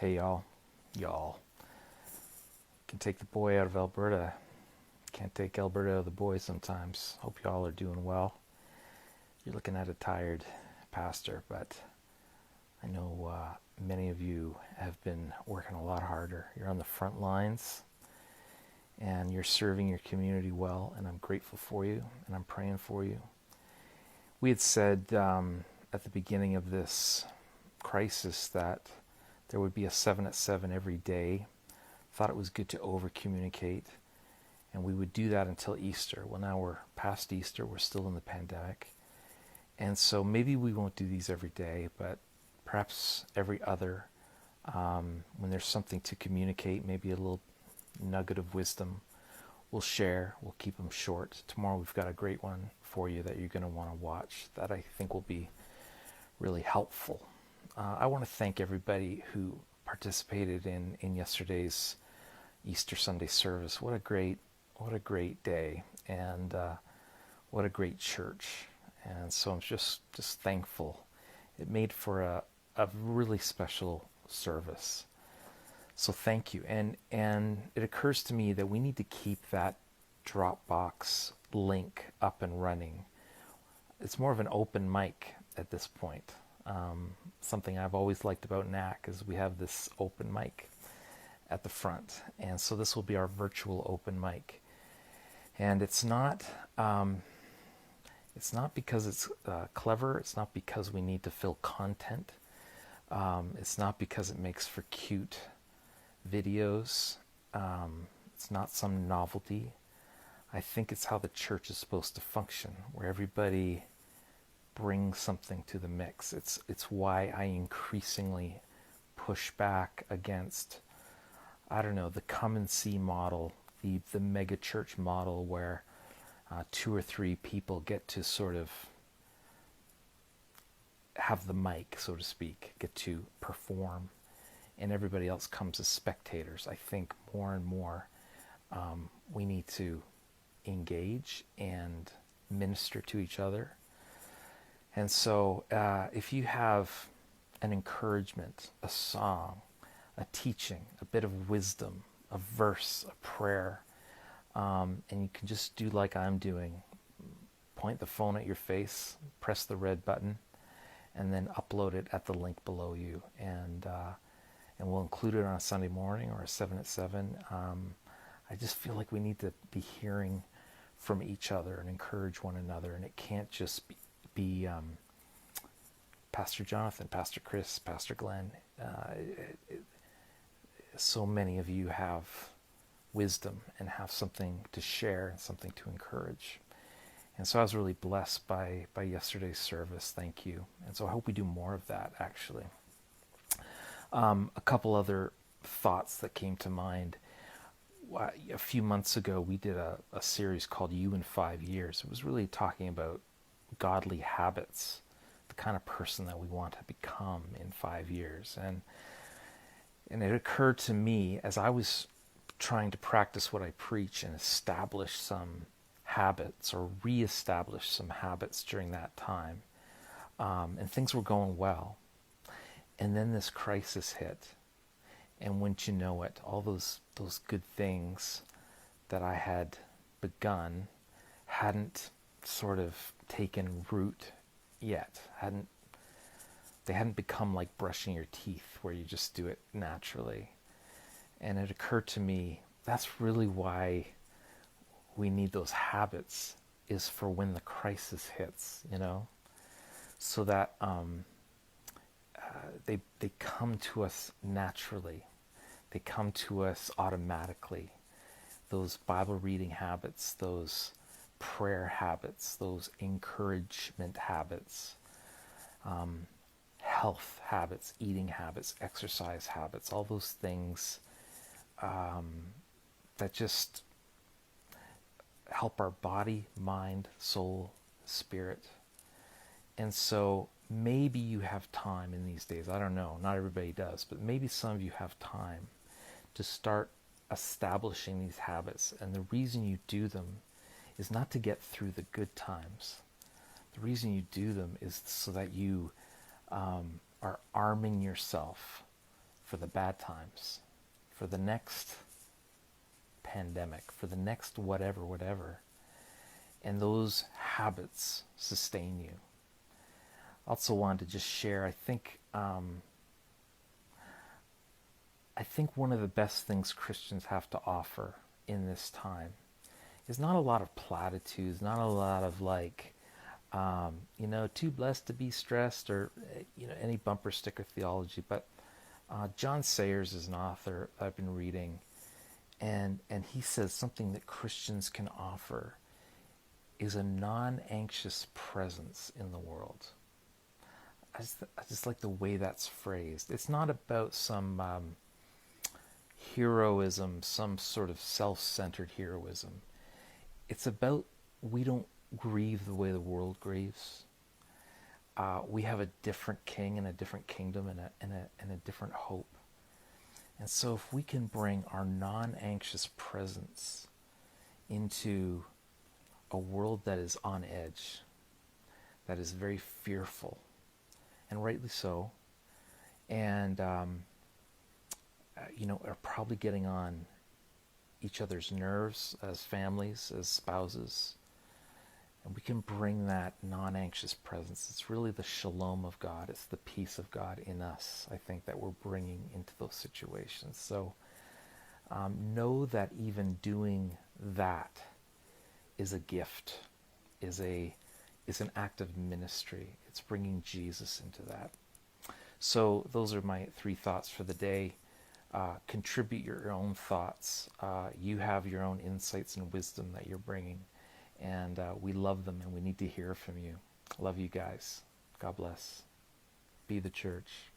Hey y'all can take the boy out of Alberta. Can't take Alberta out of the boy sometimes. Hope y'all are doing well. You're looking at a tired pastor, but I know many of you have been working a lot harder. You're on the front lines and you're serving your community well, and I'm grateful for you and I'm praying for you. We had said at the beginning of this crisis that there would be a 7 at 7 every day. Thought it was good to over communicate, and we would do that until Easter. Well, now we're past Easter, we're still in the pandemic, and so maybe we won't do these every day, but perhaps every other, when there's something to communicate, maybe a little nugget of wisdom we'll share. We'll keep them short. Tomorrow we've got a great one for you that you're going to want to watch that I think will be really helpful. I want to thank everybody who participated in yesterday's Easter Sunday service. What a great day, and what a great church. And so I'm just thankful. It made for a really special service. So thank you. And it occurs to me that we need to keep that Dropbox link up and running. It's more of an open mic at this point. Something I've always liked about NAC is we have this open mic at the front, and so this will be our virtual open mic. And it's not because it's clever. It's not because we need to fill content. It's not because it makes for cute videos. It's not some novelty. I think it's how the church is supposed to function, where everybody bring something to the mix. It's why I increasingly push back against, the come and see model, the mega church model where 2 or 3 people get to sort of have the mic, so to speak, get to perform, and everybody else comes as spectators. I think more and more we need to engage and minister to each other. And so if you have an encouragement, a song, a teaching, a bit of wisdom, a verse, a prayer, and you can just do like I'm doing, point the phone at your face, press the red button, and then upload it at the link below you. And we'll include it on a Sunday morning or a 7 at 7. I just feel like we need to be hearing from each other and encourage one another, and it can't just be Pastor Jonathan, Pastor Chris, Pastor Glenn. So many of you have wisdom and have something to share and something to encourage. And so I was really blessed by yesterday's service. Thank you. And so I hope we do more of that, actually. A couple other thoughts that came to mind. A few months ago, we did a series called You in 5 Years. It was really talking about godly habits, the kind of person that we want to become in 5 years. And it occurred to me as I was trying to practice what I preach and establish some habits or reestablish some habits during that time, and things were going well. And then this crisis hit, and wouldn't you know it, all those good things that I had begun hadn't sort of taken root yet. They hadn't become like brushing your teeth, where you just do it naturally. And it occurred to me, that's really why we need those habits, is for when the crisis hits, so that they come to us naturally. They come to us automatically. Those Bible reading habits, those prayer habits, those encouragement habits, health habits, eating habits, exercise habits, all those things that just help our body, mind, soul, spirit. And so maybe you have time in these days. I don't know, not everybody does, but maybe some of you have time to start establishing these habits. And the reason you do them is not to get through the good times. The reason you do them is so that you are arming yourself for the bad times, for the next pandemic, for the next whatever. And those habits sustain you. I also wanted to just share, I think one of the best things Christians have to offer in this time is not a lot of platitudes, not a lot of too blessed to be stressed, or any bumper sticker theology. But John Sayers is an author I've been reading, and he says something that Christians can offer is a non-anxious presence in the world. I just like the way that's phrased. It's not about some heroism, some sort of self-centered heroism. It's about we don't grieve the way the world grieves. We have a different king and a different kingdom and a different hope. And so if we can bring our non-anxious presence into a world that is on edge, that is very fearful, and rightly so, and are probably getting on each other's nerves as families, as spouses, and we can bring that non-anxious presence. It's really the shalom of God. It's the peace of God in us, I think, that we're bringing into those situations. So know that even doing that is a gift, is an act of ministry. It's bringing Jesus into that. So those are my 3 thoughts for the day. Contribute your own thoughts. You have your own insights and wisdom that you're bringing. And we love them, and we need to hear from you. Love you guys. God bless. Be the church.